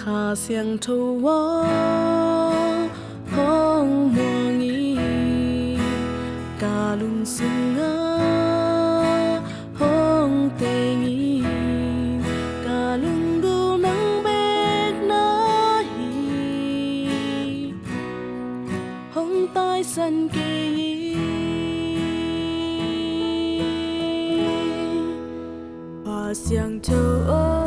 Hà xiang thâu wo hong muang y ca lung sung a hong teng y ca lung du nang bek na hi hong tai san ke y Hà xiang thâu wo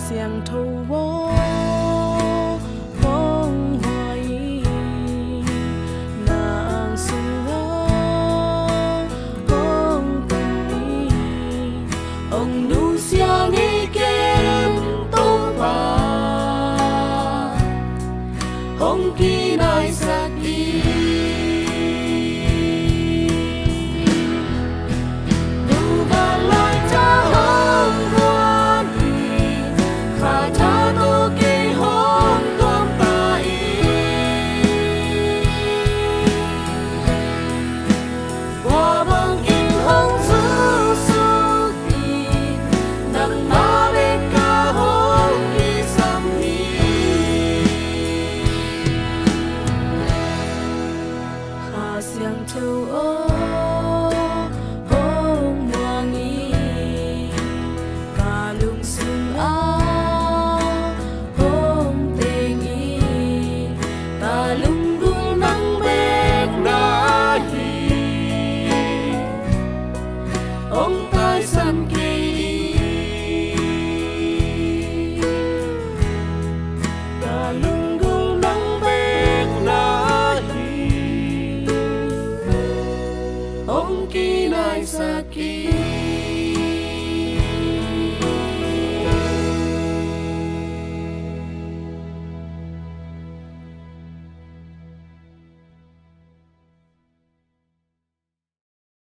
xiang thâu wo hong hoài nàng sung a hong teng y ông